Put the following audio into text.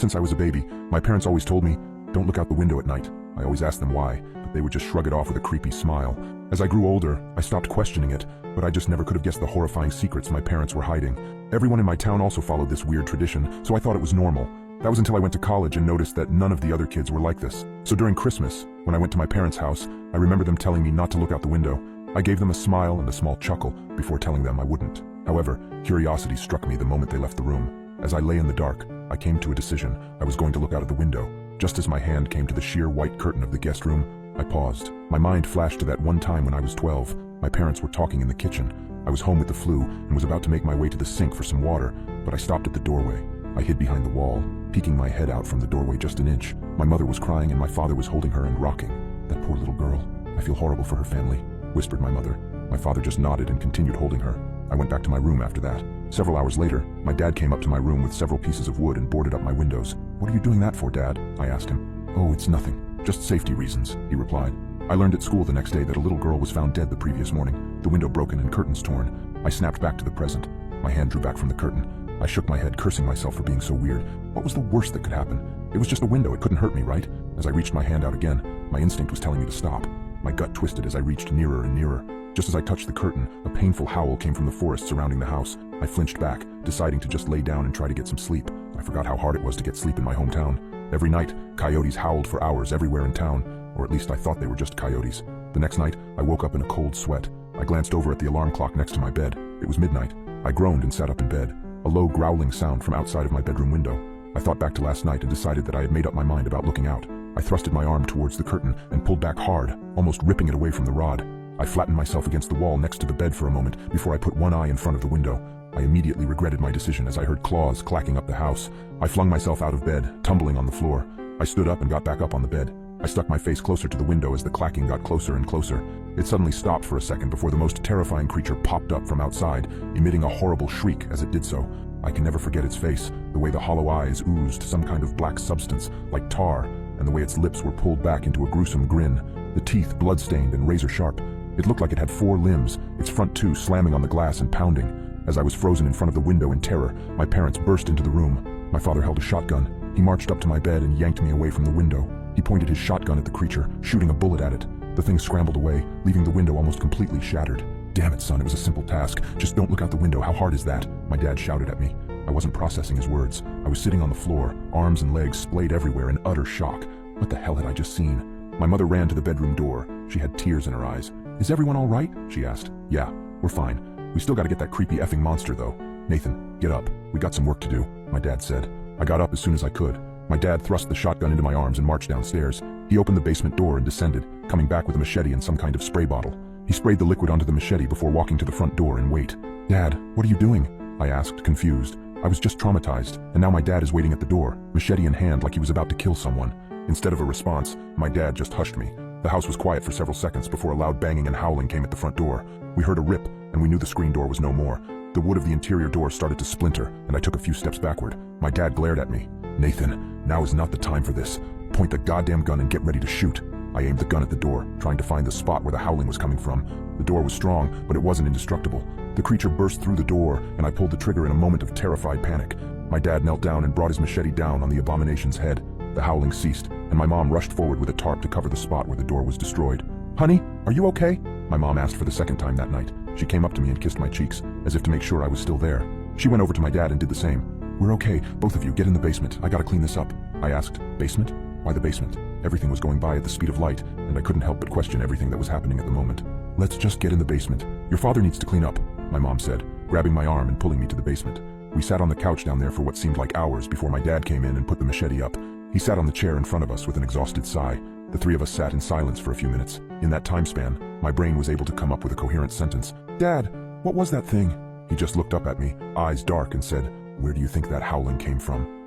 Since I was a baby, my parents always told me, don't look out the window at night. I always asked them why, but they would just shrug it off with a creepy smile. As I grew older, I stopped questioning it, but I just never could have guessed the horrifying secrets my parents were hiding. Everyone in my town also followed this weird tradition, so I thought it was normal. That was until I went to college and noticed that none of the other kids were like this. So during Christmas, when I went to my parents' house, I remember them telling me not to look out the window. I gave them a smile and a small chuckle before telling them I wouldn't. However, curiosity struck me the moment they left the room. As I lay in the dark, I came to a decision. I was going to look out of the window. Just as my hand came to the sheer white curtain of the guest room, I paused. My mind flashed to that one time when I was 12. My parents were talking in the kitchen. I was home with the flu and was about to make my way to the sink for some water, but I stopped at the doorway. I hid behind the wall, peeking my head out from the doorway just an inch. My mother was crying and my father was holding her and rocking. That poor little girl. I feel horrible for her family, whispered my mother. My father just nodded and continued holding her. I went back to my room after that. Several hours later, my dad came up to my room with several pieces of wood and boarded up my windows. What are you doing that for, Dad? I asked him. Oh, it's nothing. Just safety reasons, he replied. I learned at school the next day that a little girl was found dead the previous morning, the window broken and curtains torn. I snapped back to the present. My hand drew back from the curtain. I shook my head, cursing myself for being so weird. What was the worst that could happen? It was just a window, it couldn't hurt me, right? As I reached my hand out again, my instinct was telling me to stop. My gut twisted as I reached nearer and nearer. Just as I touched the curtain, a painful howl came from the forest surrounding the house. I flinched back, deciding to just lay down and try to get some sleep. I forgot how hard it was to get sleep in my hometown. Every night, coyotes howled for hours everywhere in town, or at least I thought they were just coyotes. The next night, I woke up in a cold sweat. I glanced over at the alarm clock next to my bed. It was midnight. I groaned and sat up in bed. A low growling sound from outside of my bedroom window. I thought back to last night and decided that I had made up my mind about looking out. I thrusted my arm towards the curtain and pulled back hard, almost ripping it away from the rod. I flattened myself against the wall next to the bed for a moment before I put one eye in front of the window. I immediately regretted my decision as I heard claws clacking up the house. I flung myself out of bed, tumbling on the floor. I stood up and got back up on the bed. I stuck my face closer to the window as the clacking got closer and closer. It suddenly stopped for a second before the most terrifying creature popped up from outside, emitting a horrible shriek as it did so. I can never forget its face, the way the hollow eyes oozed some kind of black substance, like tar, and the way its lips were pulled back into a gruesome grin, the teeth blood-stained and razor-sharp. It looked like it had 4 limbs, its front 2 slamming on the glass and pounding. As I was frozen in front of the window in terror, my parents burst into the room. My father held a shotgun. He marched up to my bed and yanked me away from the window. He pointed his shotgun at the creature, shooting a bullet at it. The thing scrambled away, leaving the window almost completely shattered. Damn it, son, it was a simple task. Just don't look out the window. How hard is that? My dad shouted at me. I wasn't processing his words. I was sitting on the floor, arms and legs splayed everywhere in utter shock. What the hell had I just seen? My mother ran to the bedroom door. She had tears in her eyes. Is everyone all right? She asked. Yeah, we're fine. We still gotta get that creepy effing monster, though. Nathan, get up. We got some work to do, my dad said. I got up as soon as I could. My dad thrust the shotgun into my arms and marched downstairs. He opened the basement door and descended, coming back with a machete and some kind of spray bottle. He sprayed the liquid onto the machete before walking to the front door and wait. Dad, what are you doing? I asked, confused. I was just traumatized, and now my dad is waiting at the door, machete in hand like he was about to kill someone. Instead of a response, my dad just hushed me. The house was quiet for several seconds before a loud banging and howling came at the front door. We heard a rip, and we knew the screen door was no more. The wood of the interior door started to splinter, and I took a few steps backward. My dad glared at me. Nathan, now is not the time for this. Point the goddamn gun and get ready to shoot. I aimed the gun at the door, trying to find the spot where the howling was coming from. The door was strong, but it wasn't indestructible. The creature burst through the door, and I pulled the trigger in a moment of terrified panic. My dad knelt down and brought his machete down on the abomination's head. The howling ceased, and my mom rushed forward with a tarp to cover the spot where the door was destroyed. Honey, are you okay? My mom asked for the second time that night. She came up to me and kissed my cheeks, as if to make sure I was still there. She went over to my dad and did the same. We're okay, both of you, get in the basement. I gotta clean this up. I asked, basement? Why the basement? Everything was going by at the speed of light, and I couldn't help but question everything that was happening at the moment. Let's just get in the basement. Your father needs to clean up, my mom said, grabbing my arm and pulling me to the basement. We sat on the couch down there for what seemed like hours before my dad came in and put the machete up. He sat on the chair in front of us with an exhausted sigh. The three of us sat in silence for a few minutes. In that time span, my brain was able to come up with a coherent sentence. Dad, what was that thing? He just looked up at me, eyes dark, and said, Where do you think that howling came from?